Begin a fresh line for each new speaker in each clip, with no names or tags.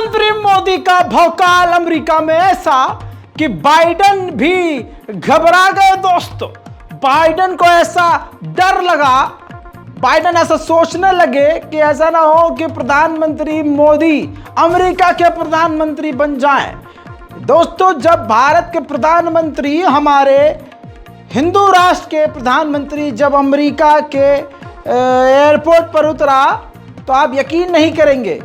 प्रधानमंत्री मोदी का भौकाल अमेरिका में ऐसा कि बाइडेन भी घबरा गए दोस्तों। बाइडेन को ऐसा डर लगा, बाइडेन ऐसा सोचने लगे कि ऐसा ना हो कि प्रधानमंत्री मोदी अमेरिका के प्रधानमंत्री बन जाएं। दोस्तों, जब भारत के प्रधानमंत्री, हमारे हिंदू राष्ट्र के प्रधानमंत्री जब अमेरिका के एयरपोर्ट पर उतरा तो आप यकीन नहीं करेंगे,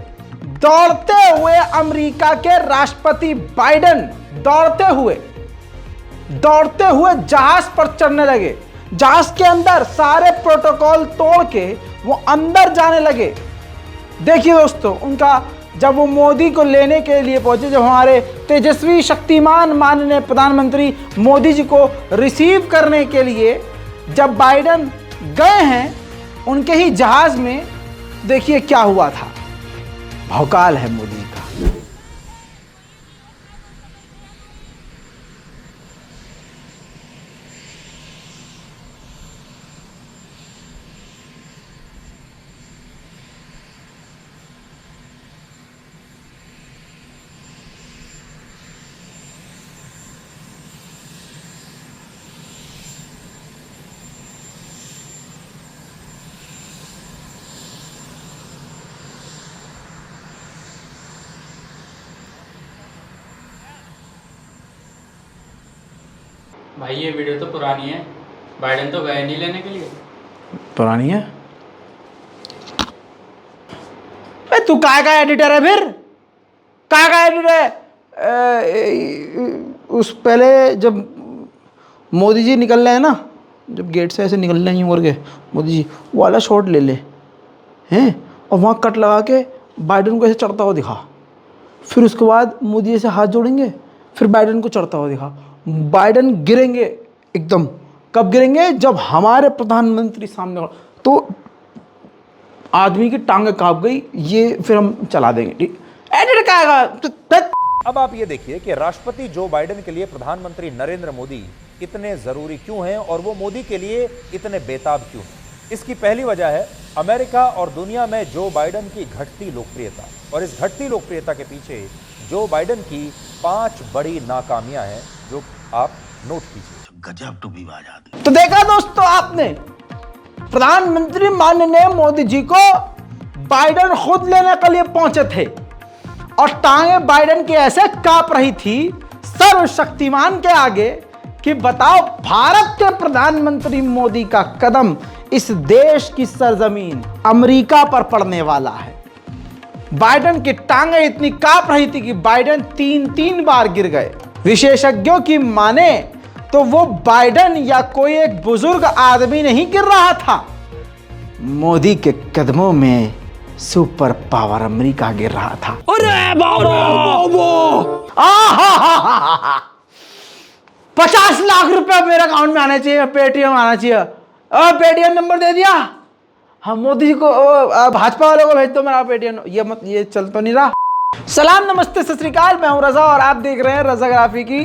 दौड़ते हुए अमेरिका के राष्ट्रपति बाइडेन दौड़ते हुए जहाज पर चढ़ने लगे। जहाज के अंदर सारे प्रोटोकॉल तोड़ के वो अंदर जाने लगे। देखिए दोस्तों, उनका जब वो मोदी को लेने के लिए पहुंचे, जब हमारे तेजस्वी शक्तिमान माननीय प्रधानमंत्री मोदी जी को रिसीव करने के लिए जब बाइडेन गए हैं उनके ही जहाज में, देखिए क्या हुआ था। भौकाल है मोदी का।
भाई ये वीडियो तो पुरानी है, बाइडेन तो गए नहीं लेने के लिए।
पुरानी है? तू काय का एडिटर है फिर? काय का एडिटर है? उस पहले जब मोदी जी निकल रहे हैं ना, जब गेट से ऐसे निकल रहे हैं करके मोदी जी, वो वाला शॉट ले ले हैं और वहाँ कट लगा के बाइडेन को ऐसे चढ़ता हुआ दिखा। फिर उसके बाद मोदी ऐसे हाथ जोड़ेंगे, फिर बाइडेन को चढ़ता हुआ दिखा। बाइडेन गिरेंगे एकदम। कब गिरेंगे? जब हमारे प्रधानमंत्री सामने हो, तो आदमी की टांगे कांप गई। ये फिर हम चला देंगे, ठीक? एडिट का आएगा।
अब आप ये देखिए कि राष्ट्रपति जो बाइडेन के लिए प्रधानमंत्री नरेंद्र मोदी इतने जरूरी क्यों हैं और वो मोदी के लिए इतने बेताब क्यों हैं। इसकी पहली वजह है अमेरिका और दुनिया में जो बाइडेन की घटती लोकप्रियता, और इस घटती लोकप्रियता के पीछे जो बाइडेन की 5 बड़ी नाकामियां हैं जो आप नोट कीजिए।
गजब टू भी बात।
तो देखा दोस्तों आपने, प्रधानमंत्री माननीय मोदी जी को बाइडेन खुद लेने के लिए पहुंचे थे और टांगे बाइडेन की ऐसे कांप रही थी सर्वशक्तिमान के आगे कि बताओ, भारत के प्रधानमंत्री मोदी का कदम इस देश की सरजमीन अमेरिका पर पड़ने वाला है। बाइडेन की टांगे इतनी कांप रही थी कि बाइडेन 3 बार गिर गए। विशेषज्ञों की माने तो वो बाइडेन या कोई एक बुजुर्ग आदमी नहीं गिर रहा था, मोदी के कदमों में सुपर पावर अमेरिका गिर रहा था। अरे बाबा, 50 लाख रुपए मेरे अकाउंट में आने चाहिए, पेटीएम आना चाहिए। पेटीएम नंबर दे दिया। हम मोदी जी को, भाजपा वालों को भेज दो मेरा पेटीएम। ये चल तो नहीं रहा। सलाम, नमस्ते, सत श्री अकाल। मैं हूं रजा और आप देख रहे हैं रजाग्राफी की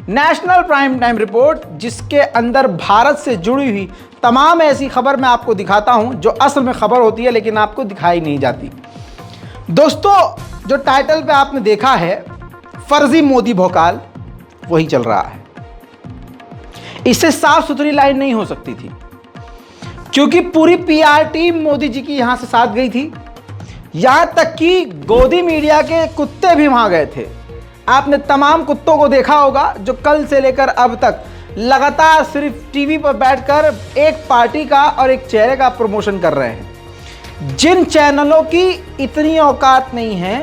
नेशनल प्राइम टाइम रिपोर्ट, जिसके अंदर भारत से जुड़ी हुई तमाम ऐसी खबर मैं आपको दिखाता हूं जो असल में खबर होती है लेकिन आपको दिखाई नहीं जाती। दोस्तों, जो टाइटल पे आपने देखा है फर्जी मोदी भौकाल, वही चल रहा है। इससे साफ सुथरी लाइन नहीं हो सकती थी, क्योंकि पूरी पीआर टीम मोदी जी की यहां से साथ गई थी। यहां तक कि गोदी मीडिया के कुत्ते भी वहां गए थे। आपने तमाम कुत्तों को देखा होगा जो कल से लेकर अब तक लगातार सिर्फ टीवी पर बैठकर एक पार्टी का और एक चेहरे का प्रमोशन कर रहे हैं। जिन चैनलों की इतनी औकात नहीं है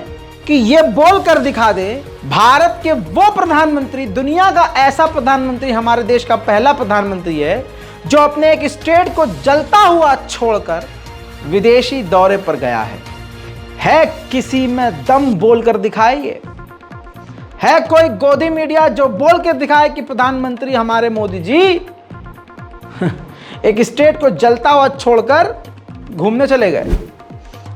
कि ये बोलकर दिखा दे भारत के वो प्रधानमंत्री, दुनिया का ऐसा प्रधानमंत्री, हमारे देश का पहला प्रधानमंत्री है जो अपने एक स्टेट को जलता हुआ छोड़कर विदेशी दौरे पर गया है किसी में दम बोलकर दिखाइए। है कोई गोदी मीडिया जो बोल के दिखाए कि प्रधानमंत्री हमारे मोदी जी एक स्टेट को जलता हुआ छोड़कर घूमने चले गए।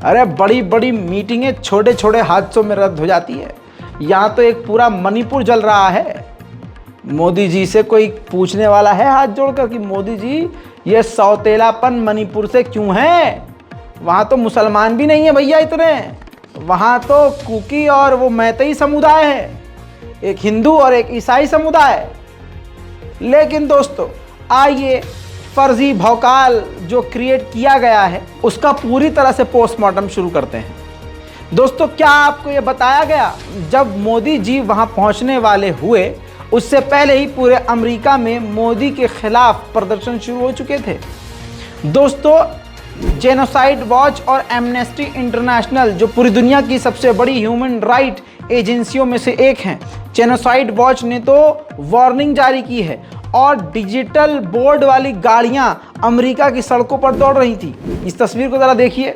अरे बड़ी बड़ी मीटिंगें छोटे छोटे हादसों में रद्द हो जाती है। यहाँ तो एक पूरा मणिपुर जल रहा है। मोदी जी से कोई पूछने वाला है हाथ जोड़कर कि मोदी जी ये सौतेलापन मणिपुर से क्यों है? वहाँ तो मुसलमान भी नहीं है भैया इतने, वहाँ तो कुकी और वो मैतेई समुदाय है, एक हिंदू और एक ईसाई समुदाय। लेकिन दोस्तों आइए फर्जी भौकाल जो क्रिएट किया गया है उसका पूरी तरह से पोस्टमार्टम शुरू करते हैं। दोस्तों क्या आपको ये बताया गया, जब मोदी जी वहाँ पहुँचने वाले हुए उससे पहले ही पूरे अमेरिका में मोदी के खिलाफ प्रदर्शन शुरू हो चुके थे। दोस्तों जेनोसाइड वॉच और एमनेस्टी इंटरनेशनल जो पूरी दुनिया की सबसे बड़ी ह्यूमन राइट एजेंसियों में से एक हैं, जेनोसाइड वॉच ने तो वार्निंग जारी की है और डिजिटल बोर्ड वाली गाड़ियां अमेरिका की सड़कों पर दौड़ रही थी। इस तस्वीर को ज़रा देखिए,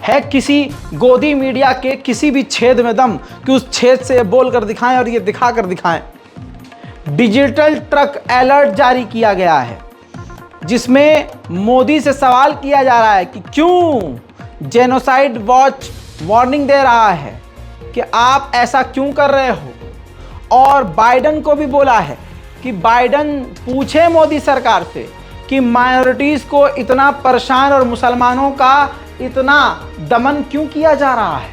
है किसी गोदी मीडिया के किसी भी छेद में दम कि उस छेद से बोल कर दिखाएं और ये दिखा कर दिखाएं। डिजिटल ट्रक अलर्ट जारी किया गया है जिसमें मोदी से सवाल किया जा रहा है कि क्यों जेनोसाइड वॉच वार्निंग दे रहा है कि आप ऐसा क्यों कर रहे हो। और बाइडन को भी बोला है कि बाइडन पूछे मोदी सरकार से कि माइनॉरिटीज़ को इतना परेशान और मुसलमानों का इतना दमन क्यों किया जा रहा है।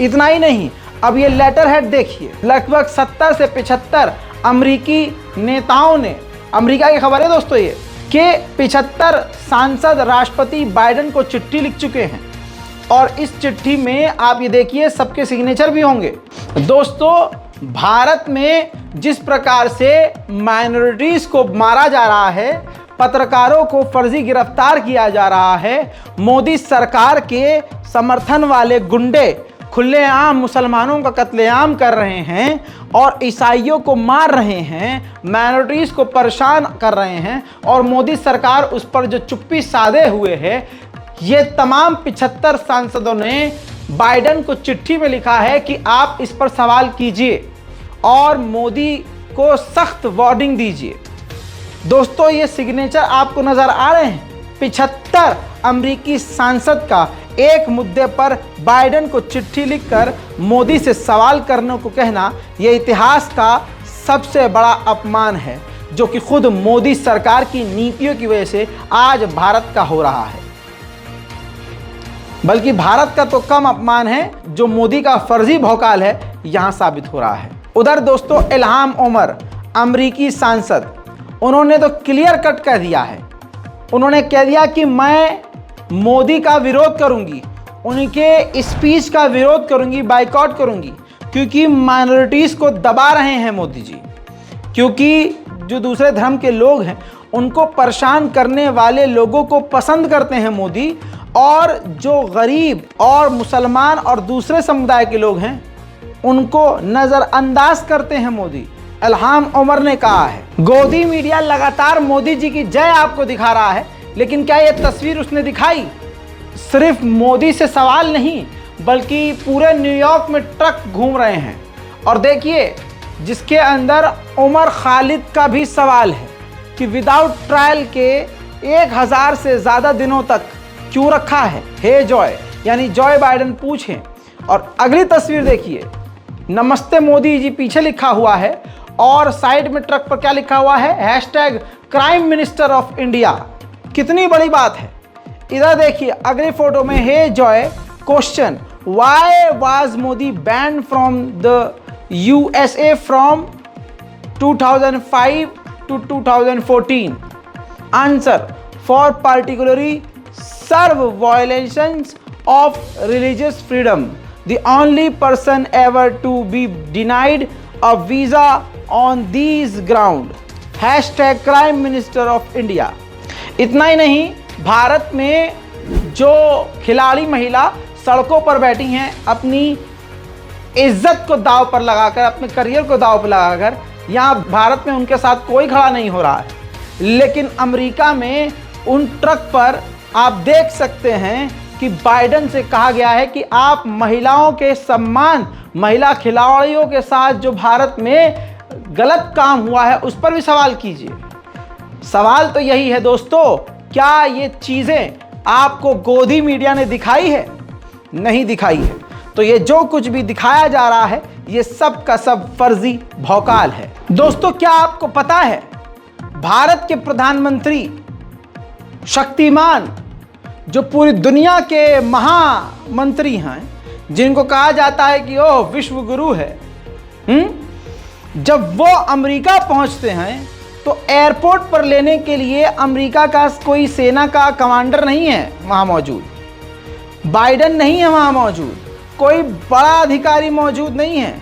इतना ही नहीं, अब ये लेटर हेड देखिए, लगभग 70 से 75 अमेरिकी नेताओं ने, अमेरिका की खबर है दोस्तों ये, कि 75 सांसद राष्ट्रपति बाइडन को चिट्ठी लिख चुके हैं और इस चिट्ठी में आप ये देखिए सबके सिग्नेचर भी होंगे। दोस्तों भारत में जिस प्रकार से माइनॉरिटीज़ को मारा जा रहा है, पत्रकारों को फर्जी गिरफ्तार किया जा रहा है, मोदी सरकार के समर्थन वाले गुंडे खुलेआम मुसलमानों का कत्लेआम कर रहे हैं और ईसाइयों को मार रहे हैं, माइनॉरिटीज़ को परेशान कर रहे हैं और मोदी सरकार उस पर जो चुप्पी साधे हुए है, ये तमाम 75 सांसदों ने बाइडन को चिट्ठी में लिखा है कि आप इस पर सवाल कीजिए और मोदी को सख्त वार्निंग दीजिए। दोस्तों ये सिग्नेचर आपको नज़र आ रहे हैं, 75 अमेरिकी सांसद का एक मुद्दे पर बाइडन को चिट्ठी लिखकर मोदी से सवाल करने को कहना, यह इतिहास का सबसे बड़ा अपमान है जो कि खुद मोदी सरकार की नीतियों की वजह से आज भारत का हो रहा है। बल्कि भारत का तो कम अपमान है, जो मोदी का फर्जी भौकाल है यहां साबित हो रहा है। उधर दोस्तों इल्हाम उमर अमेरिकी सांसद, उन्होंने तो क्लियर कट कह दिया है, उन्होंने कह दिया कि मैं मोदी का विरोध करूंगी, उनके स्पीच का विरोध करूंगी, बाइकआउट करूंगी, क्योंकि माइनॉरिटीज़ को दबा रहे हैं मोदी जी, क्योंकि जो दूसरे धर्म के लोग हैं उनको परेशान करने वाले लोगों को पसंद करते हैं मोदी, और जो गरीब और मुसलमान और दूसरे समुदाय के लोग हैं उनको नज़रअंदाज करते हैं मोदी। इल्हाम उमर ने कहा है। गोदी मीडिया लगातार मोदी जी की जय आपको दिखा रहा है, लेकिन क्या ये तस्वीर उसने दिखाई? सिर्फ मोदी से सवाल नहीं बल्कि पूरे न्यूयॉर्क में ट्रक घूम रहे हैं और देखिए जिसके अंदर उमर खालिद का भी सवाल है कि विदाउट ट्रायल के 1000 से ज़्यादा दिनों तक क्यों रखा है। हे जॉय, यानी जॉय बाइडन पूछें। और अगली तस्वीर देखिए, नमस्ते मोदी जी पीछे लिखा हुआ है और साइड में ट्रक पर क्या लिखा हुआ है, hashtag crime minister of India. कितनी बड़ी बात है। इधर देखिए अगली फोटो में, हे जॉय question, why was Modi banned from the USA from 2005 to 2014? Answer, for particularly serve violations of religious freedom, the only person ever to be denied a visa on these ground, hashtag crime minister of India. इतना ही नहीं, भारत में जो खिलाड़ी महिला सड़कों पर बैठी हैं अपनी इज्जत को दांव पर लगाकर, अपने करियर को दांव पर लगाकर, यहाँ भारत में उनके साथ कोई खड़ा नहीं हो रहा है, लेकिन अमेरिका में उन ट्रक पर आप देख सकते हैं कि बाइडन से कहा गया है कि आप महिलाओं के सम्मान, महिला खिलाड़ियों के साथ जो भारत में गलत काम हुआ है उस पर भी सवाल कीजिए। सवाल तो यही है दोस्तों, क्या ये चीज़ें आपको गोदी मीडिया ने दिखाई है? नहीं दिखाई है। तो ये जो कुछ भी दिखाया जा रहा है ये सब का सब फर्जी भौकाल है। दोस्तों क्या आपको पता है भारत के प्रधानमंत्री शक्तिमान जो पूरी दुनिया के महामंत्री हैं, जिनको कहा जाता है कि ओह विश्व गुरु है, जब वो अमेरिका पहुंचते हैं तो एयरपोर्ट पर लेने के लिए अमेरिका का कोई सेना का कमांडर नहीं है वहां मौजूद, बाइडेन नहीं है वहां मौजूद, कोई बड़ा अधिकारी मौजूद नहीं है,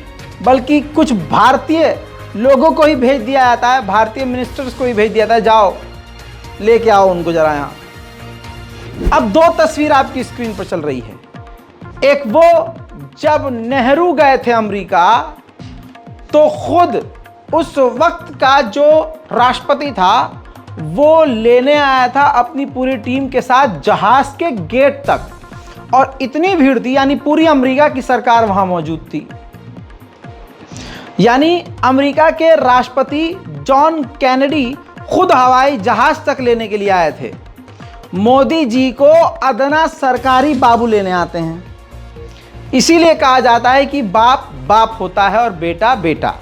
बल्कि कुछ भारतीय लोगों को ही भेज दिया जाता है, भारतीय मिनिस्टर्स को ही भेज दिया जाता है, जाओ लेके आओ उनको जरा यहाँ। अब दो तस्वीर आपकी स्क्रीन पर चल रही है। एक वो जब नेहरू गए थे अमेरिका, तो खुद उस वक्त का जो राष्ट्रपति था वो लेने आया था अपनी पूरी टीम के साथ जहाज के गेट तक, और इतनी भीड़ थी, यानी पूरी अमेरिका की सरकार वहां मौजूद थी। यानी अमेरिका के राष्ट्रपति जॉन कैनेडी खुद हवाई जहाज तक लेने के लिए आए थे। मोदी जी को अदना सरकारी बाबू लेने आते हैं। इसीलिए कहा जाता है कि बाप बाप होता है और बेटा बेटा।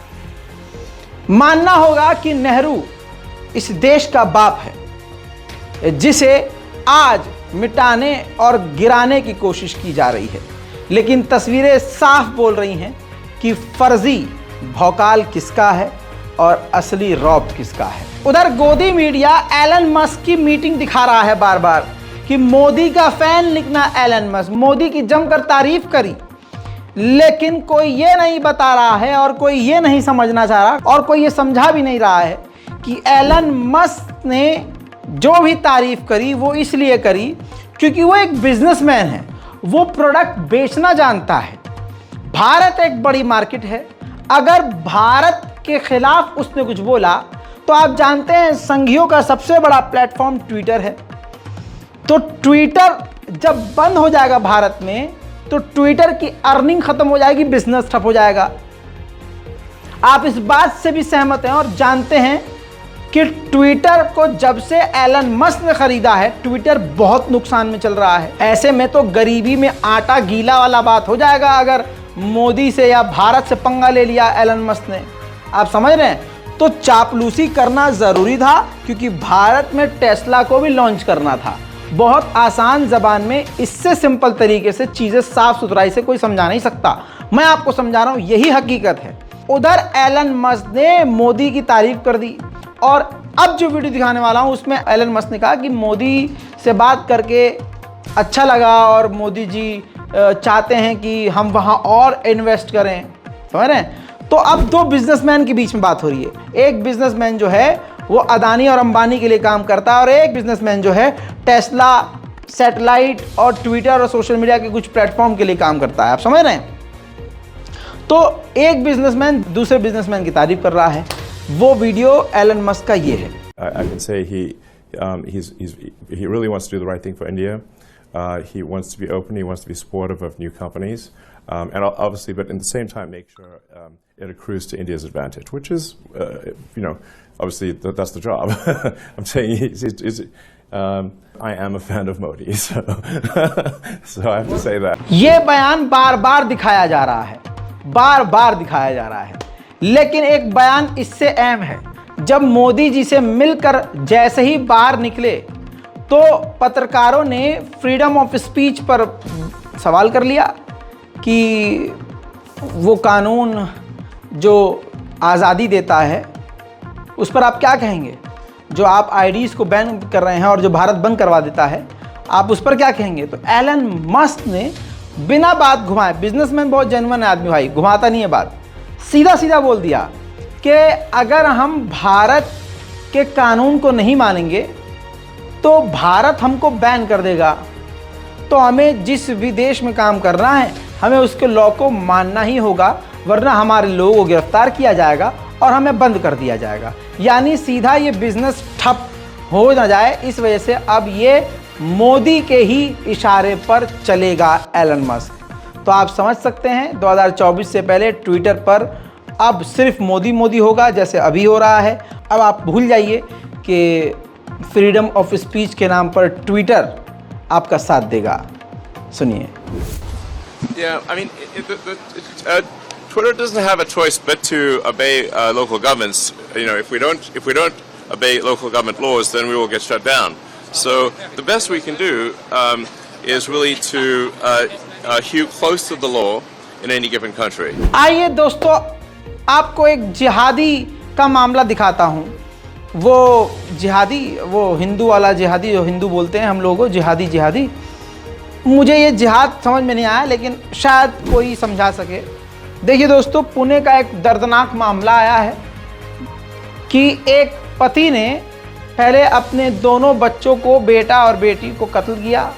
मानना होगा कि नेहरू इस देश का बाप है, जिसे आज मिटाने और गिराने की कोशिश की जा रही है। लेकिन तस्वीरें साफ बोल रही हैं कि फर्जी भौकाल किसका है और असली रौब किसका है। उधर गोदी मीडिया एलन मस्क की मीटिंग दिखा रहा है बार बार कि मोदी का फैन लिखना एलन मस्क, मोदी की जमकर तारीफ करी, लेकिन कोई ये नहीं बता रहा है और कोई ये नहीं समझना चाह रहा और कोई ये समझा भी नहीं रहा है कि एलन मस्क ने जो भी तारीफ करी वो इसलिए करी क्योंकि वो एक बिजनेसमैन है, वो प्रोडक्ट बेचना जानता है। भारत एक बड़ी मार्केट है, अगर भारत के खिलाफ उसने कुछ बोला तो आप जानते हैं संघियों का सबसे बड़ा प्लेटफॉर्म ट्विटर है। तो ट्विटर जब बंद हो जाएगा भारत में तो ट्विटर की अर्निंग खत्म हो जाएगी, बिजनेस ठप हो जाएगा। आप इस बात से भी सहमत हैं और जानते हैं कि ट्विटर को जब से एलन मस्क ने खरीदा है, ट्विटर बहुत नुकसान में चल रहा है। ऐसे में तो गरीबी में आटा गीला वाला बात हो जाएगा अगर मोदी से या भारत से पंगा ले लिया एलन मस्क ने। आप समझ रहे हैं? तो चापलूसी करना जरूरी था क्योंकि भारत में टेस्ला को भी लॉन्च करना था। बहुत आसान जबान में, इससे सिंपल तरीके से चीजें साफ सुथराई से कोई समझा नहीं सकता। मैं आपको समझा रहा हूं, यही हकीकत है। उधर एलन मस्क ने मोदी की तारीफ कर दी और अब जो वीडियो दिखाने वाला हूं उसमें एलन मस्क ने कहा कि मोदी से बात करके अच्छा लगा और मोदी जी चाहते हैं कि हम वहां और इन्वेस्ट करें। समझ रहे हैं? तो अब दो बिजनेसमैन के बीच में बात हो रही है। एक बिजनेसमैन जो है वो अदानी और अंबानी के लिए काम करता है और एक बिजनेसमैन जो है टेस्ला, सैटेलाइट और ट्विटर और सोशल मीडिया के कुछ प्लेटफॉर्म के लिए काम करता है। आप समझ रहे हैं? तो एक बिजनेसमैन दूसरे बिजनेसमैन की तारीफ कर रहा है। वो वीडियो एलन मस्क का ये है।
I can say he really wants to do the right thing for India. He wants to be open. He wants to be supportive of new companies, and obviously, but at the same time, make sure it accrues to India's advantage, which is, obviously that's the job. I'm saying I am a fan of Modi, so I have to say that.
ये बयान बार बार दिखाया जा रहा है, बार बार दिखाया जा रहा है, लेकिन एक बयान इससे अहम है। जब मोदी जी से मिलकर जैसे ही बाहर निकले तो पत्रकारों ने फ्रीडम ऑफ स्पीच पर सवाल कर लिया कि वो कानून जो आज़ादी देता है उस पर आप क्या कहेंगे? जो आप आईडीज़ को बैन कर रहे हैं और जो भारत बंद करवा देता है, आप उस पर क्या कहेंगे? तो एलन मस्क ने बिना बात घुमाए, बिजनेसमैन बहुत जेन्युइन आदमी भाई, घुमाता नहीं है बात, सीधा सीधा बोल दिया कि अगर हम भारत के कानून को नहीं मानेंगे तो भारत हमको बैन कर देगा। तो हमें जिस भी देश में काम करना है हमें उसके लॉ को मानना ही होगा, वरना हमारे लोगों को गिरफ्तार किया जाएगा और हमें बंद कर दिया जाएगा। यानी सीधा ये बिजनेस ठप हो ना जाए, इस वजह से अब ये मोदी के ही इशारे पर चलेगा एलन मस्क। तो आप समझ सकते हैं 2024 से पहले ट्विटर पर अब सिर्फ मोदी मोदी होगा जैसे अभी हो रहा है। अब आप भूल जाइए कि फ्रीडम ऑफ स्पीच के नाम पर ट्विटर आपका साथ देगा। सुनिए।
Yeah, I mean, Twitter doesn't have a choice but to obey local governments. If we don't obey local government laws, then we will get shut down. So the best we can do is really to hew close to the law in any given country.
आइए दोस्तों, आपको एक जिहादी का मामला दिखाता हूँ। वो जिहादी, वो हिंदू वाला जिहादी, जो हिंदू बोलते हैं हम लोगों को जिहादी। मुझे ये जिहाद समझ में नहीं आया, लेकिन शायद कोई समझा सके। देखिए दोस्तों, पुणे का एक दर्दनाक मामला आया है कि एक पति ने पहले अपने दोनों बच्चों को, बेटा और बेटी को कत्ल किया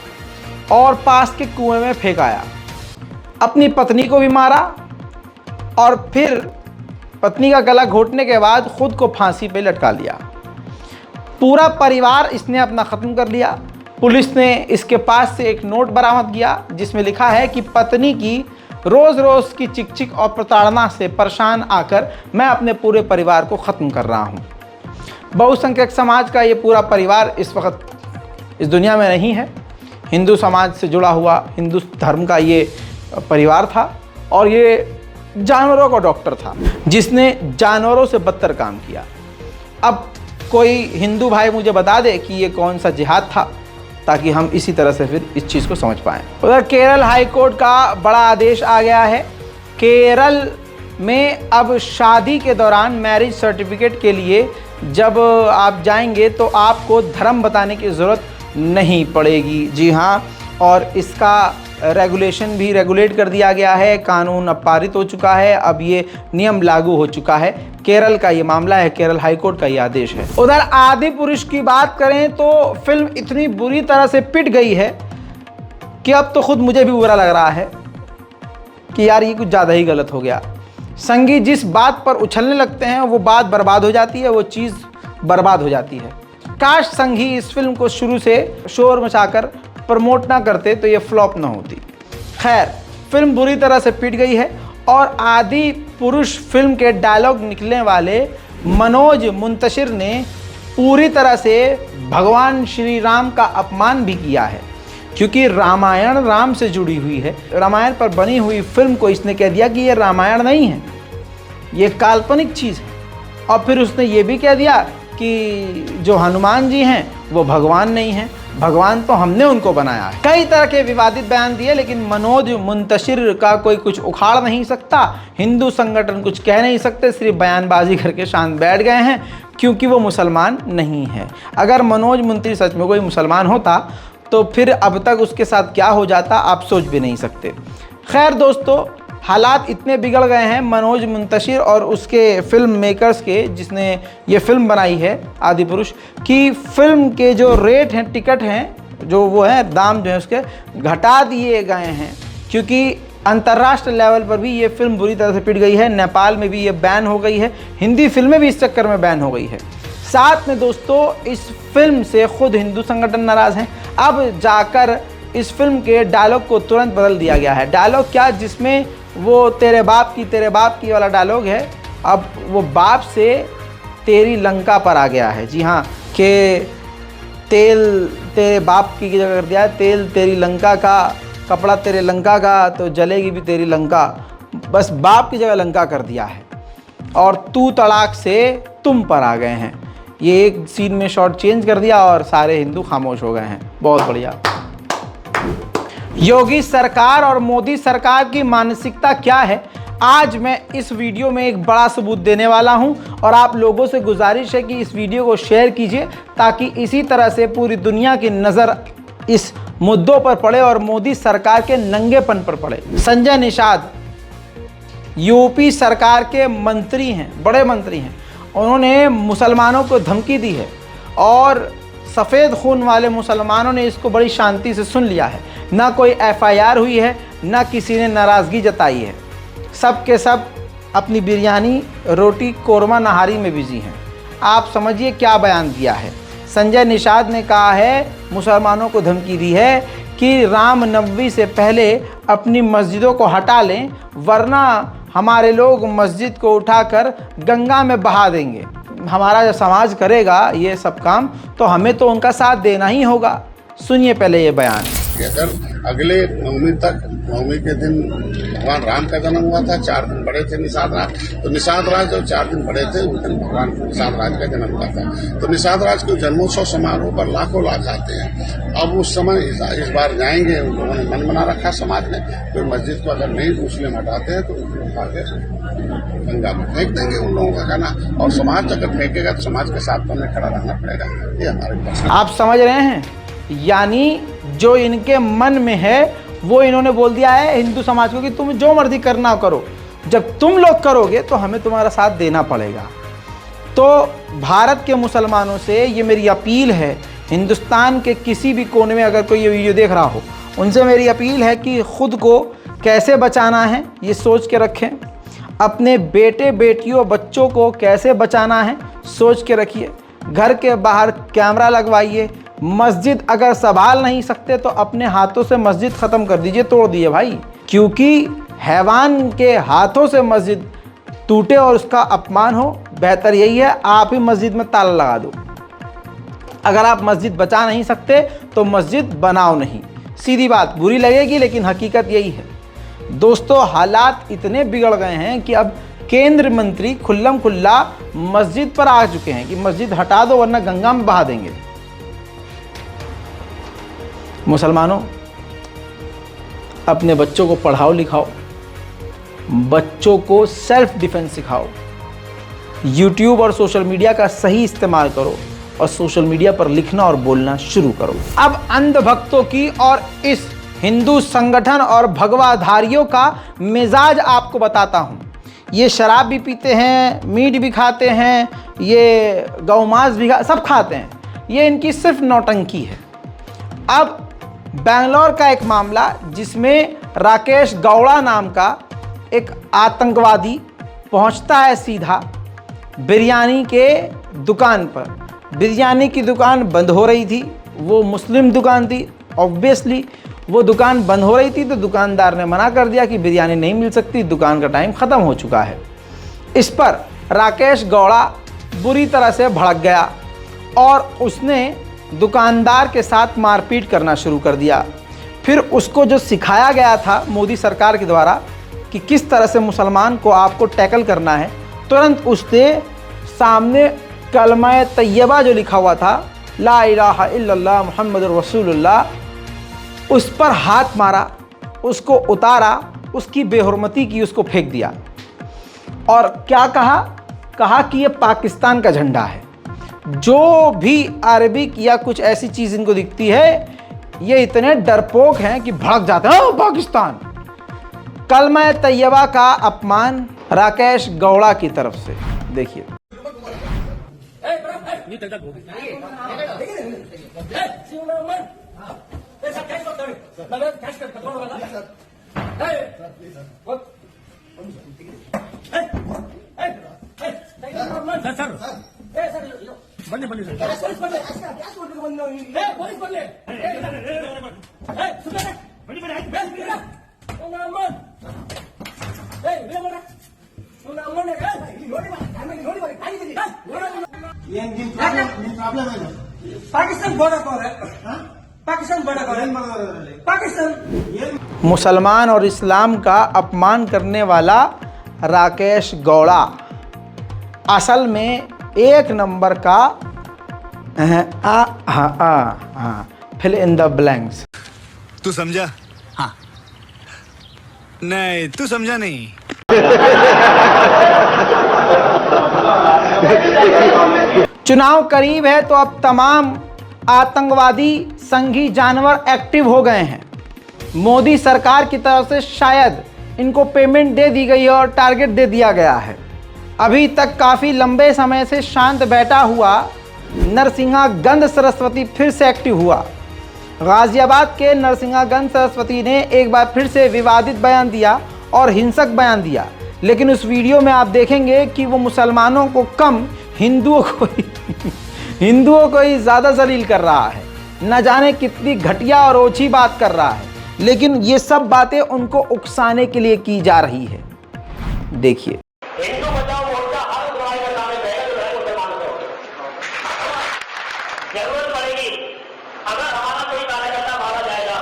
और पास के कुएं में फेंकाया। अपनी पत्नी को भी मारा और फिर पत्नी का गला घोटने के बाद खुद को फांसी पे लटका लिया। पूरा परिवार इसने अपना ख़त्म कर लिया। पुलिस ने इसके पास से एक नोट बरामद किया जिसमें लिखा है कि पत्नी की रोज़ रोज़ की चिक और प्रताड़ना से परेशान आकर मैं अपने पूरे परिवार को ख़त्म कर रहा हूँ। बहुसंख्यक समाज का ये पूरा परिवार इस वक्त इस दुनिया में नहीं है। हिंदू समाज से जुड़ा हुआ हिंदू धर्म का ये परिवार था और ये जानवरों का डॉक्टर था जिसने जानवरों से बदतर काम किया। अब कोई हिंदू भाई मुझे बता दे कि ये कौन सा जिहाद था, ताकि हम इसी तरह से फिर इस चीज़ को समझ पाएँ। उधर केरल हाई कोर्ट का बड़ा आदेश आ गया है। केरल में अब शादी के दौरान मैरिज सर्टिफिकेट के लिए जब आप जाएंगे तो आपको धर्म बताने की ज़रूरत नहीं पड़ेगी। जी हाँ, और इसका रेगुलेशन भी रेगुलेट कर दिया गया है। कानून अब पारित हो चुका है, अब ये नियम लागू हो चुका है। केरल का ये मामला है, केरल हाई कोर्ट का ये आदेश है। उधर आदिपुरुष की बात करें तो फिल्म इतनी बुरी तरह से पिट गई है कि अब तो खुद मुझे भी बुरा लग रहा है कि यार ये कुछ ज़्यादा ही गलत हो गया। संगी जिस बात पर उछलने लगते हैं वो बात बर्बाद हो जाती है, वो चीज़ बर्बाद हो जाती है। काश संघी इस फिल्म को शुरू से शोर मचाकर प्रमोट ना करते तो ये फ्लॉप ना होती। खैर, फिल्म बुरी तरह से पिट गई है और आदि पुरुष फिल्म के डायलॉग निकलने वाले मनोज मुंतशिर ने पूरी तरह से भगवान श्री राम का अपमान भी किया है, क्योंकि रामायण राम से जुड़ी हुई है। रामायण पर बनी हुई फिल्म को इसने कह दिया कि ये रामायण नहीं है, ये काल्पनिक चीज़ है। और फिर उसने ये भी कह दिया कि जो हनुमान जी हैं वो भगवान नहीं हैं, भगवान तो हमने उनको बनाया है। कई तरह के विवादित बयान दिए, लेकिन मनोज मुंतशिर का कोई कुछ उखाड़ नहीं सकता, हिंदू संगठन कुछ कह नहीं सकते, सिर्फ बयानबाजी करके शांत बैठ गए हैं क्योंकि वो मुसलमान नहीं है। अगर मनोज मुंतशिर सच में कोई मुसलमान होता तो फिर अब तक उसके साथ क्या हो जाता आप सोच भी नहीं सकते। खैर दोस्तों, हालात इतने बिगड़ गए हैं मनोज मुंतशिर और उसके फिल्म मेकर्स के, जिसने ये फिल्म बनाई है आदिपुरुष, कि फिल्म के जो रेट हैं, टिकट हैं, जो वो हैं दाम जो है उसके घटा दिए गए हैं, क्योंकि अंतर्राष्ट्रीय लेवल पर भी ये फिल्म बुरी तरह से पिट गई है। नेपाल में भी ये बैन हो गई है, हिंदी फिल्में भी इस चक्कर में बैन हो गई है। साथ में दोस्तों, इस फिल्म से खुद हिंदू संगठन नाराज़ हैं। अब जाकर इस फिल्म के डायलॉग को तुरंत बदल दिया गया है। डायलॉग क्या, जिसमें वो तेरे बाप की वाला डायलॉग है, अब वो बाप से तेरी लंका पर आ गया है। जी हाँ, कि तेल तेरे बाप की जगह कर दिया है, तेल तेरी लंका का, कपड़ा तेरे लंका का, तो जलेगी भी तेरी लंका। बस बाप की जगह लंका कर दिया है और तू तड़ाक से तुम पर आ गए हैं। ये एक सीन में शॉट चेंज कर दिया और सारे हिंदू खामोश हो गए हैं। बहुत बढ़िया। योगी सरकार और मोदी सरकार की मानसिकता क्या है, आज मैं इस वीडियो में एक बड़ा सबूत देने वाला हूं और आप लोगों से गुजारिश है कि इस वीडियो को शेयर कीजिए ताकि इसी तरह से पूरी दुनिया की नज़र इस मुद्दों पर पड़े और मोदी सरकार के नंगेपन पर पड़े। संजय निषाद यूपी सरकार के मंत्री हैं, बड़े मंत्री हैं। उन्होंने मुसलमानों को धमकी दी है और सफ़ेद खून वाले मुसलमानों ने इसको बड़ी शांति से सुन लिया है। ना कोई एफआईआर हुई है, ना किसी ने नाराज़गी जताई है। सब के सब अपनी बिरयानी, रोटी, कोरमा, नहारी में बिजी हैं। आप समझिए क्या बयान दिया है। संजय निषाद ने कहा है, मुसलमानों को धमकी दी है कि रामनवमी से पहले अपनी मस्जिदों को हटा लें, वरना हमारे लोग मस्जिद को उठाकर गंगा में बहा देंगे। हमारा जो समाज करेगा ये सब काम तो हमें तो उनका साथ देना ही होगा। सुनिए पहले ये बयान।
कि अगर अगले नवमी के दिन भगवान राम का जन्म हुआ था, 4 दिन बड़े थे निषाद राज, तो निषाद राज जो 4 दिन बड़े थे उस दिन भगवान निषाद राज का जन्म हुआ था। तो निषाद राज के जन्मोत्सव समारोह पर लाखों लाख आते हैं। अब उस समय इस बार जाएंगे, उन लोगों ने मन बना रखा समाज ने, कोई मस्जिद को अगर नहीं मुस्लिम हटाते हैं तो उसको उठा के गंगा में फेंक देंगे उन लोगों का कहना, और समाज अगर फेंकेगा तो समाज के साथ तो हमें खड़ा रहना पड़ेगा। ये हमारे पास।
आप समझ रहे हैं, यानी जो इनके मन में है वो इन्होंने बोल दिया है हिंदू समाज को कि तुम जो मर्जी करना करो, जब तुम लोग करोगे तो हमें तुम्हारा साथ देना पड़ेगा। तो भारत के मुसलमानों से ये मेरी अपील है, हिंदुस्तान के किसी भी कोने में अगर कोई ये वीडियो देख रहा हो, उनसे मेरी अपील है कि ख़ुद को कैसे बचाना है ये सोच के रखें, अपने बेटे बेटियों बच्चों को कैसे बचाना है सोच के रखिए। घर के बाहर कैमरा लगवाइए। मस्जिद अगर संभाल नहीं सकते तो अपने हाथों से मस्जिद ख़त्म कर दीजिए, तोड़ दिए भाई, क्योंकि हैवान के हाथों से मस्जिद टूटे और उसका अपमान हो, बेहतर यही है आप ही मस्जिद में ताला लगा दो। अगर आप मस्जिद बचा नहीं सकते तो मस्जिद बनाओ नहीं। सीधी बात, बुरी लगेगी लेकिन हकीकत यही है। दोस्तों, हालात इतने बिगड़ गए हैं कि अब केंद्र मंत्री खुल्लम खुल्ला मस्जिद पर आ चुके हैं कि मस्जिद हटा दो वरना गंगा में बहा देंगे। मुसलमानों, अपने बच्चों को पढ़ाओ लिखाओ, बच्चों को सेल्फ डिफेंस सिखाओ, यूट्यूब और सोशल मीडिया का सही इस्तेमाल करो और सोशल मीडिया पर लिखना और बोलना शुरू करो। अब अंधभक्तों की और इस हिंदू संगठन और भगवाधारियों का मिजाज आपको बताता हूँ। ये शराब भी पीते हैं, मीट भी खाते हैं, ये गौमांस भी सब खाते हैं। ये इनकी सिर्फ नौटंकी है। अब बेंगलोर का एक मामला जिसमें राकेश गौड़ा नाम का एक आतंकवादी पहुंचता है सीधा बिरयानी के दुकान पर। बिरयानी की दुकान बंद हो रही थी, वो मुस्लिम दुकान थी, ऑब्वियसली वो दुकान बंद हो रही थी तो दुकानदार ने मना कर दिया कि बिरयानी नहीं मिल सकती, दुकान का टाइम ख़त्म हो चुका है। इस पर राकेश गौड़ा बुरी तरह से भड़क गया और उसने दुकानदार के साथ मारपीट करना शुरू कर दिया। फिर उसको जो सिखाया गया था मोदी सरकार के द्वारा कि किस तरह से मुसलमान को आपको टैकल करना है, तुरंत उसने सामने कलमा तैयबा जो लिखा हुआ था, ला इलाहा इल्लल्लाह मुहम्मदुर रसूलुल्लाह, उस पर हाथ मारा, उसको उतारा, उसकी बेहुरमती की, उसको फेंक दिया। और क्या कहा कि ये पाकिस्तान का झंडा है। जो भी अरबिक या कुछ ऐसी चीज़ इनको दिखती है, ये इतने डरपोक हैं कि भड़क जाते हैं, ओ पाकिस्तान। कलमा तैयबा का अपमान राकेश गौड़ा की तरफ से। देखिए,
पाकिस्तान बड़ा कौन है? पाकिस्तान बड़ा कौन है? पाकिस्तान।
मुसलमान और इस्लाम का अपमान करने वाला राकेश गौड़ा असल में एक नंबर का फिल इन द ब्लैंक्स।
तू समझा? हाँ। नहीं, तू समझा नहीं।
चुनाव करीब है तो अब तमाम आतंकवादी संघी जानवर एक्टिव हो गए हैं। मोदी सरकार की तरफ से शायद इनको पेमेंट दे दी गई है और टारगेट दे दिया गया है। अभी तक काफ़ी लंबे समय से शांत बैठा हुआ नरसिंहागंज सरस्वती फिर से एक्टिव हुआ। गाजियाबाद के नरसिंहागंज सरस्वती ने एक बार फिर से विवादित बयान दिया और हिंसक बयान दिया, लेकिन उस वीडियो में आप देखेंगे कि वो मुसलमानों को कम हिंदुओं को ही ज़्यादा जलील कर रहा है। न जाने कितनी घटिया और ओछी बात कर रहा है, लेकिन ये सब बातें उनको उकसाने के लिए की जा रही है। देखिए,
हिंदू बचाओ मोर्चा हर लड़ाई में सामने रहेगा जो है मुसलमानों से होगी। जरूरत पड़ेगी, अगर हमारा कोई कार्यकर्ता मारा जाएगा,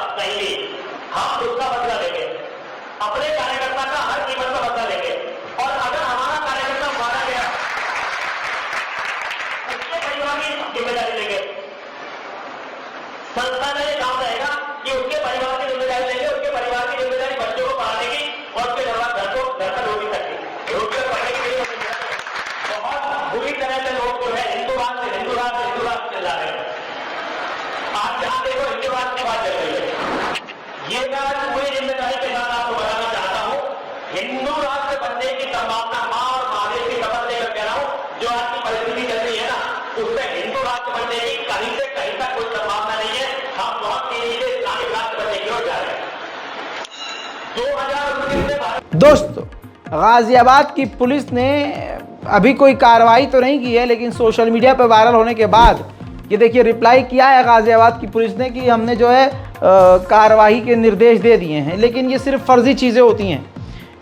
अपने कार्यकर्ता का हर कीमत पर बदला लेंगे। और अगर हमारा कार्यकर्ता मारा गया, उसके परिवार की जिम्मेदारी लेंगे। संस्था में ये काम रहेगा कि उसके परिवार की जिम्मेदारी लेंगे, उसके परिवार की जिम्मेदारी बच्चों को पढ़ाने की और उसके घर का रोटी तक की, रोटी तक पढ़ने की बहुत बुरी तरह से लोग जो है हिंदू राष्ट्र चल रहे हैं। आप जहां देखो हिंदू राष्ट्र की बात चल रही है। ये मैं आज पूरी जिम्मेदारी के साथ आपको बताना चाहता हूं, हिंदू राष्ट्र बनने की संभावना मां और महादेव की शपथ लेकर कह रहा हूं, जो आज की परिस्थिति चल रही है ना, उसमें हिंदू राष्ट्र बनने की कहीं से कहीं तक कोई संभावना नहीं है। हम बहुत तेजी से इस्लामिक राष्ट्र बनने की ओर जा रहे हैं। 2019 में
दोस्तों, गाजियाबाद की पुलिस ने अभी कोई कार्रवाई तो नहीं की है, लेकिन सोशल मीडिया पर वायरल होने के बाद ये देखिए रिप्लाई किया है गाजियाबाद की पुलिस ने कि हमने जो है कार्रवाई के निर्देश दे दिए हैं। लेकिन ये सिर्फ फर्जी चीज़ें होती हैं,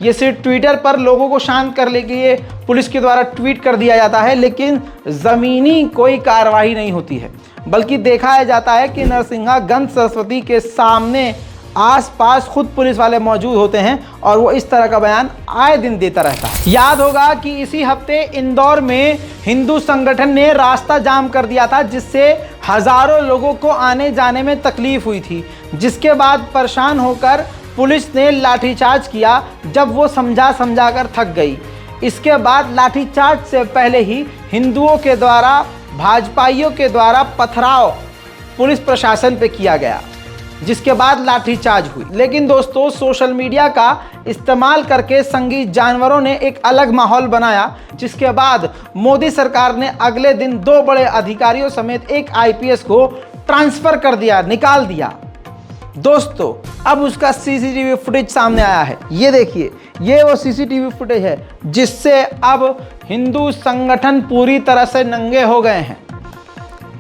ये सिर्फ ट्विटर पर लोगों को शांत करने के लिए पुलिस के द्वारा ट्वीट कर दिया जाता है, लेकिन ज़मीनी कोई कार्रवाई नहीं होती है। बल्कि देखा जाता है कि नरसिंहागंज सरस्वती के सामने आसपास खुद पुलिस वाले मौजूद होते हैं और वो इस तरह का बयान आए दिन देता रहता है। याद होगा कि इसी हफ्ते इंदौर में हिंदू संगठन ने रास्ता जाम कर दिया था, जिससे हजारों लोगों को आने जाने में तकलीफ हुई थी, जिसके बाद परेशान होकर पुलिस ने लाठीचार्ज किया जब वो समझा कर थक गई। इसके बाद लाठीचार्ज से पहले ही हिंदुओं के द्वारा भाजपाइयों के द्वारा पथराव पुलिस प्रशासन पे किया गया, जिसके बाद लाठीचार्ज हुई। लेकिन दोस्तों, सोशल मीडिया का इस्तेमाल करके संगी जानवरों ने एक अलग माहौल बनाया, जिसके बाद मोदी सरकार ने अगले दिन 2 बड़े अधिकारियों समेत एक आईपीएस को ट्रांसफर कर दिया, निकाल दिया। दोस्तों, अब उसका सीसीटीवी फुटेज सामने आया है। ये देखिए, ये वो सीसीटीवी फुटेज है जिससे अब हिंदू संगठन पूरी तरह से नंगे हो गए हैं,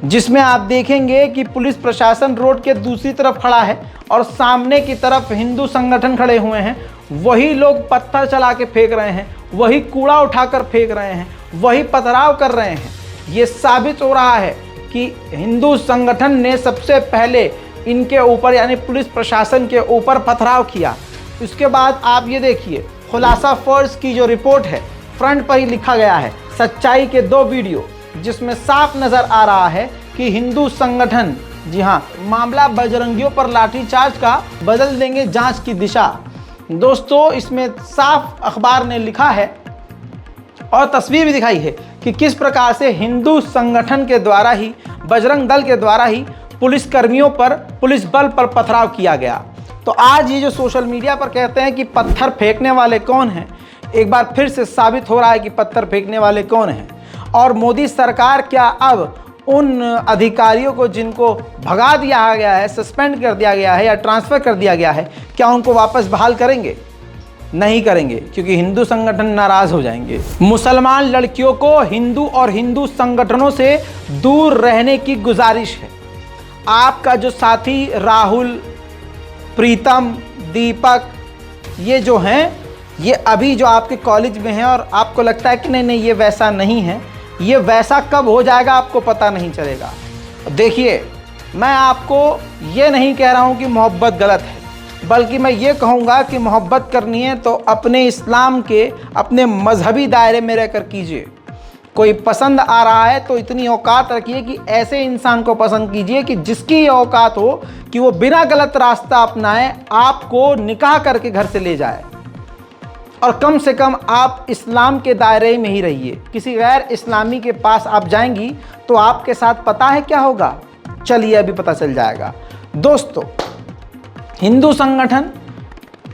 जिसमें आप देखेंगे कि पुलिस प्रशासन रोड के दूसरी तरफ खड़ा है और सामने की तरफ हिंदू संगठन खड़े हुए हैं। वही लोग पत्थर चला के फेंक रहे हैं, वही कूड़ा उठाकर फेंक रहे हैं, वही पथराव कर रहे हैं। ये साबित हो रहा है कि हिंदू संगठन ने सबसे पहले इनके ऊपर यानी पुलिस प्रशासन के ऊपर पथराव किया। उसके बाद आप ये देखिए, खुलासा फर्ज की जो रिपोर्ट है, फ्रंट पर ही लिखा गया है सच्चाई के 2 वीडियो, जिसमें साफ नजर आ रहा है कि हिंदू संगठन, जी हाँ, मामला बजरंगियों पर लाठीचार्ज का बदल देंगे जांच की दिशा। दोस्तों, इसमें साफ अखबार ने लिखा है और तस्वीर भी दिखाई है कि किस प्रकार से हिंदू संगठन के द्वारा ही, बजरंग दल के द्वारा ही पुलिस कर्मियों पर, पुलिस बल पर पथराव किया गया। तो आज ये जो सोशल मीडिया पर कहते हैं कि पत्थर फेंकने वाले कौन हैं, एक बार फिर से साबित हो रहा है कि पत्थर फेंकने वाले कौन हैं। और मोदी सरकार क्या अब उन अधिकारियों को जिनको भगा दिया गया है, सस्पेंड कर दिया गया है या ट्रांसफ़र कर दिया गया है, क्या उनको वापस बहाल करेंगे? नहीं करेंगे, क्योंकि हिंदू संगठन नाराज़ हो जाएंगे। मुसलमान लड़कियों को हिंदू और हिंदू संगठनों से दूर रहने की गुजारिश है। आपका जो साथी राहुल, प्रीतम, दीपक, ये जो हैं, ये अभी जो आपके कॉलेज में हैं और आपको लगता है कि नहीं ये वैसा नहीं है, ये वैसा कब हो जाएगा आपको पता नहीं चलेगा। देखिए, मैं आपको ये नहीं कह रहा हूँ कि मोहब्बत गलत है, बल्कि मैं ये कहूँगा कि मोहब्बत करनी है तो अपने इस्लाम के, अपने मजहबी दायरे में रहकर कीजिए। कोई पसंद आ रहा है तो इतनी औकात रखिए कि ऐसे इंसान को पसंद कीजिए कि जिसकी ये औकात हो कि वो बिना गलत रास्ता अपनाए आपको निकाह करके घर से ले जाए। और कम से कम आप इस्लाम के दायरे में ही रहिए। किसी गैर इस्लामी के पास आप जाएंगी तो आपके साथ पता है क्या होगा? चलिए अभी पता चल जाएगा। दोस्तों, हिंदू संगठन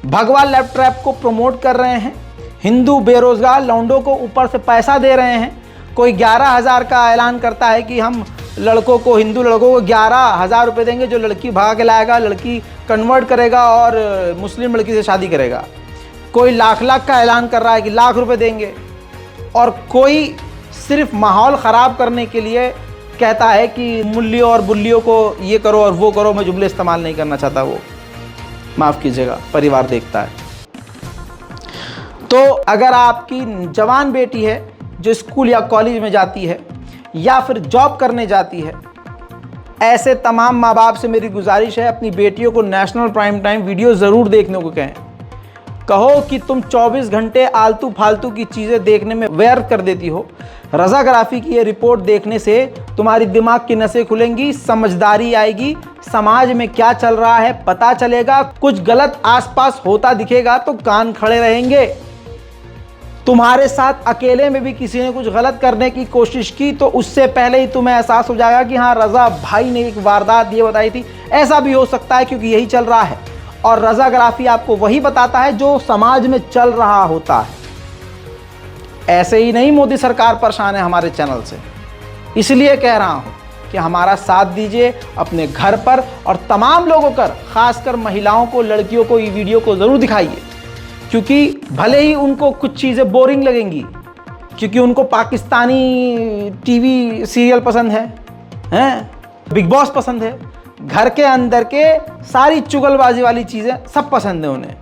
भगवा लैब ट्रैप को प्रमोट कर रहे हैं। हिंदू बेरोजगार लौंडों को ऊपर से पैसा दे रहे हैं। कोई 11,000 का ऐलान करता है कि हम लड़कों को, हिंदू लड़कों को 11,000 रुपये देंगे, जो लड़की भगा के लाएगा, लड़की कन्वर्ट करेगा और मुस्लिम लड़की से शादी करेगा। कोई लाख का ऐलान कर रहा है कि लाख रुपए देंगे, और कोई सिर्फ माहौल ख़राब करने के लिए कहता है कि मुल्लियों और बुल्लियों को ये करो और वो करो। मैं जुमले इस्तेमाल नहीं करना चाहता, वो माफ़ कीजिएगा, परिवार देखता है। तो अगर आपकी जवान बेटी है जो स्कूल या कॉलेज में जाती है या फिर जॉब करने जाती है, ऐसे तमाम माँ बाप से मेरी गुजारिश है, अपनी बेटियों को नेशनल प्राइम टाइम वीडियो ज़रूर देखने को कहें। कहो कि तुम 24 घंटे आलतू फालतू की चीज़ें देखने में व्यर्थ कर देती हो। रज़ाग्राफ़ी की ये रिपोर्ट देखने से तुम्हारी दिमाग की नसें खुलेंगी, समझदारी आएगी, समाज में क्या चल रहा है पता चलेगा, कुछ गलत आसपास होता दिखेगा तो कान खड़े रहेंगे। तुम्हारे साथ अकेले में भी किसी ने कुछ गलत करने की कोशिश की तो उससे पहले ही तुम्हें एहसास हो जाएगा कि हाँ, रज़ा भाई ने एक वारदात ये बताई थी। ऐसा भी हो सकता है क्योंकि यही चल रहा है, और रज़ाग्राफ़ी आपको वही बताता है जो समाज में चल रहा होता है। ऐसे ही नहीं मोदी सरकार परेशान है हमारे चैनल से, इसलिए कह रहा हूँ कि हमारा साथ दीजिए अपने घर पर, और तमाम लोगों पर, खासकर महिलाओं को, लड़कियों को ये वीडियो को ज़रूर दिखाइए, क्योंकि भले ही उनको कुछ चीज़ें बोरिंग लगेंगी, क्योंकि उनको पाकिस्तानी टीवी सीरियल पसंद हैं, बिग बॉस पसंद है, घर के अंदर के सारी चुगलबाजी वाली चीज़ें सब पसंद है उन्हें,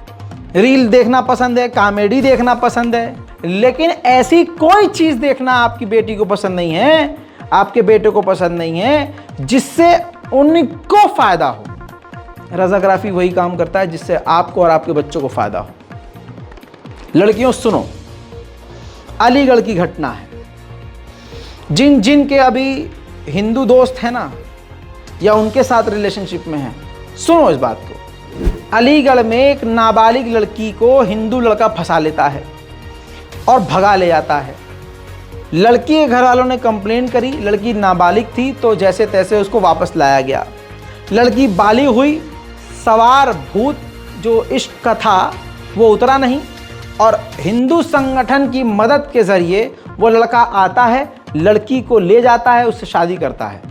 रील देखना पसंद है, कॉमेडी देखना पसंद है, लेकिन ऐसी कोई चीज़ देखना आपकी बेटी को पसंद नहीं है, आपके बेटे को पसंद नहीं है जिससे उनको फ़ायदा हो। रज़ाग्राफ़ी वही काम करता है जिससे आपको और आपके बच्चों को फ़ायदा हो। लड़कियों सुनो, अलीगढ़ की घटना है। जिन के अभी हिंदू दोस्त हैं ना, या उनके साथ रिलेशनशिप में हैं, सुनो इस बात को। अलीगढ़ में एक नाबालिग लड़की को हिंदू लड़का फंसा लेता है और भगा ले जाता है। लड़की के घर वालों ने कंप्लेंट करी, लड़की नाबालिग थी तो जैसे तैसे उसको वापस लाया गया। लड़की बालिग हुई, सवार भूत जो इश्क का था वो उतरा नहीं, और हिंदू संगठन की मदद के ज़रिए वो लड़का आता है, लड़की को ले जाता है, उससे शादी करता है।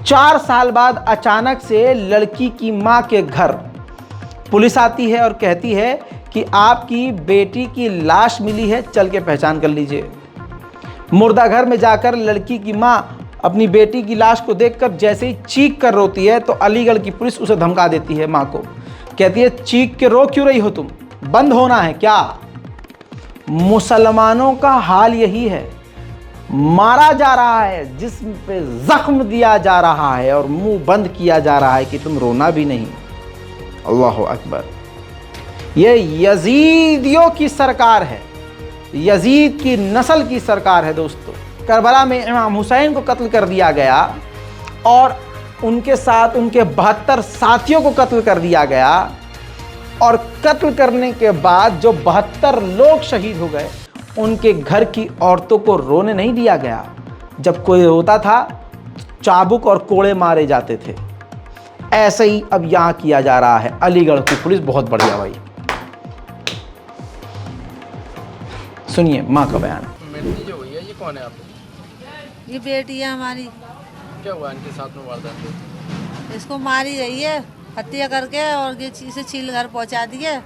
4 साल बाद अचानक से लड़की की माँ के घर पुलिस आती है और कहती है कि आपकी बेटी की लाश मिली है, चल के पहचान कर लीजिए। मुर्दा घर में जाकर लड़की की माँ अपनी बेटी की लाश को देखकर जैसे ही चीख कर रोती है तो अलीगढ़ की पुलिस उसे धमका देती है, माँ को कहती है चीख के रो क्यों रही हो तुम, बंद होना है क्या। मुसलमानों का हाल यही है, मारा जा रहा है, जिस्म पे जख्म दिया जा रहा है और मुंह बंद किया जा रहा है कि तुम रोना भी नहीं। अल्लाह अकबर। ये यजीदियों की सरकार है, यजीद की नस्ल की सरकार है दोस्तों। करबला में इमाम हुसैन को कत्ल कर दिया गया और उनके साथ उनके 72 साथियों को कत्ल कर दिया गया, और कत्ल करने के बाद जो 72 लोग शहीद हो गए उनके घर की औरतों को रोने नहीं दिया गया। जब कोई रोता था चाबुक और कोड़े मारे जाते थे। ऐसे ही अब यहाँ किया जा रहा है। अलीगढ़ की पुलिस बहुत बढ़िया भाई। सुनिए माँ का बयान।
मृत्यु जो हुई है ये कौन है आपकी?
ये बेटी है हमारी।
क्या हुआ इनके साथ में वारदात?
इसको मारी गई है हत्या करके, और ये इसे छील घर पहुंचा दिए।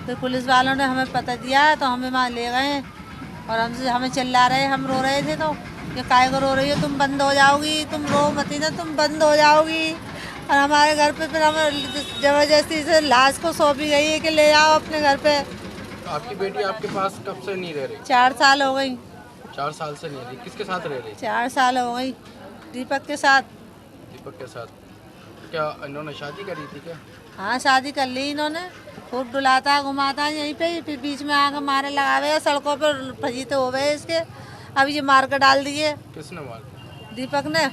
फिर पुलिस वालों ने हमें पता दिया तो हमें वहाँ ले गए और हमसे हमें चिल्ला रहे, हम रो रहे थे तो ये काय को रो रही है, तुम बंद हो जाओगी, तुम रो मत ना, तुम बंद हो जाओगी। और हमारे घर पे फिर हमें जबरदस्ती से लाश को सौंपी गई है कि ले जाओ अपने घर पे।
आपकी बेटी आपके पास कब से नहीं रह रही?
4 साल हो गई।
4 साल से नहीं रही। किसके साथ रह रही?
4 साल हो गई, दीपक के साथ।
दीपक के साथ। क्या इन्होंने शादी करी थी क्या?
हाँ शादी कर ली इन्होंने, खूब डुलाता घुमाता यहीं पे ही, फिर बीच में आकर मारे लगावे, सड़कों पर फजीते हो गए इसके। अब ये मार कर डाल दिए।
किसने मार?
दीपक ने।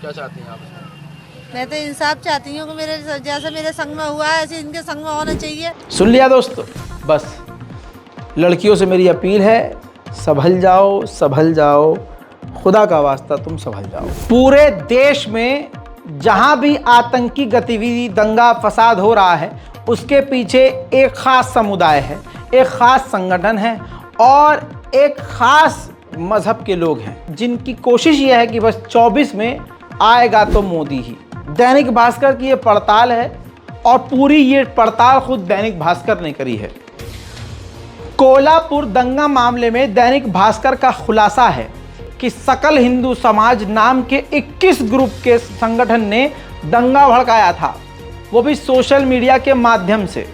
क्या चाहती हैं आप?
मैं तो इंसाफ चाहती हूँ कि मेरे जैसे मेरे संग में हुआ है ऐसे इनके संग में होना चाहिए।
सुन लिया दोस्तों, बस लड़कियों से मेरी अपील है, संभल जाओ, संभल जाओ, खुदा का वास्ता तुम संभल जाओ। पूरे देश में जहाँ भी आतंकी गतिविधि, दंगा फसाद हो रहा है उसके पीछे एक ख़ास समुदाय है, एक ख़ास संगठन है और एक ख़ास मज़हब के लोग हैं, जिनकी कोशिश ये है कि बस 24 में आएगा तो मोदी ही। दैनिक भास्कर की ये पड़ताल है और पूरी ये पड़ताल खुद दैनिक भास्कर ने करी है। कोल्हापुर दंगा मामले में दैनिक भास्कर का खुलासा है कि सकल हिंदू समाज नाम के 21 ग्रुप के संगठन ने दंगा भड़काया था, वो भी सोशल मीडिया के माध्यम से।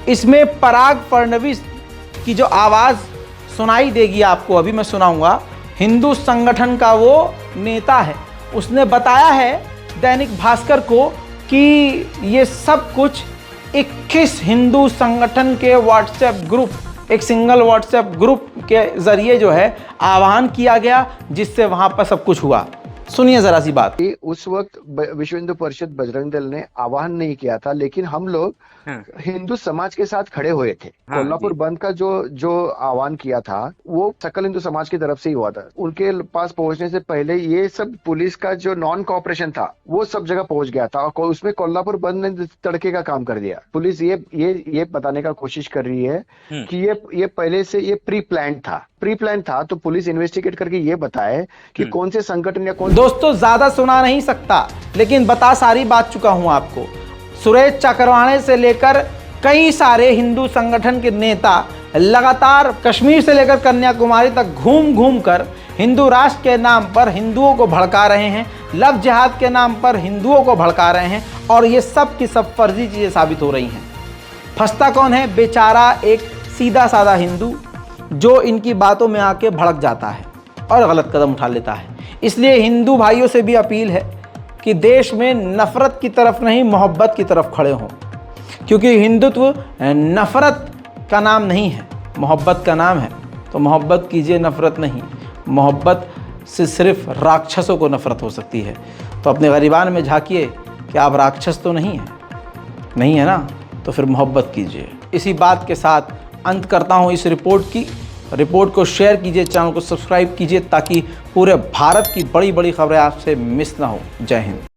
इसमें पराग फडणवीस की जो आवाज़ सुनाई देगी आपको, अभी मैं सुनाऊंगा, हिंदू संगठन का वो नेता है, उसने बताया है दैनिक भास्कर को कि ये सब कुछ 21 हिंदू संगठन के व्हाट्सएप ग्रुप, एक सिंगल व्हाट्सएप ग्रुप के जरिए जो है आह्वान किया गया, जिससे वहां पर सब कुछ हुआ। सुनिए जरा सी बात।
उस वक्त विश्व हिंदू परिषद बजरंग दल ने आह्वान नहीं किया था, लेकिन हम लोग हिंदू समाज के साथ खड़े हुए थे। कोल्हापुर बंद का जो आह्वान किया था वो सकल हिंदू समाज की तरफ से ही हुआ था। उनके पास पहुंचने से पहले ये सब पुलिस का जो नॉन कोऑपरेशन था वो सब जगह पहुंच गया था, और उसमें कोल्हापुर बंद ने तड़के का काम कर दिया। पुलिस ये बताने का कोशिश कर रही है कि ये पहले से ये प्री प्लान था, तो पुलिस इन्वेस्टिगेट करके ये बताए कि कौन से संगठन या कौन।
दोस्तों ज्यादा सुना नहीं सकता, लेकिन बता सारी बात चुका हूं आपको। सुरेश चक्रवाणे से लेकर कई सारे हिंदू संगठन के नेता लगातार कश्मीर से लेकर कन्याकुमारी तक घूम घूम कर हिंदू राष्ट्र के नाम पर हिंदुओं को भड़का रहे हैं, लव जिहाद के नाम पर हिंदुओं को भड़का रहे हैं, और ये सब की सब फर्जी चीजें साबित हो रही हैं। फंसता कौन है? बेचारा एक सीधा साधा हिंदू जो इनकी बातों में आके भड़क जाता है और गलत कदम उठा लेता है। इसलिए हिंदू भाइयों से भी अपील है कि देश में नफरत की तरफ नहीं, मोहब्बत की तरफ खड़े हों, क्योंकि हिंदुत्व नफरत का नाम नहीं है, मोहब्बत का नाम है। तो मोहब्बत कीजिए, नफरत नहीं। मोहब्बत से सिर्फ राक्षसों को नफरत हो सकती है। तो अपने गरीबान में झांकिए कि आप राक्षस तो नहीं है ना, तो फिर मोहब्बत कीजिए। इसी बात के साथ अंत करता हूँ इस रिपोर्ट को शेयर कीजिए, चैनल को सब्सक्राइब कीजिए, ताकि पूरे भारत की बड़ी बड़ी खबरें आपसे मिस ना हो। जय हिंद।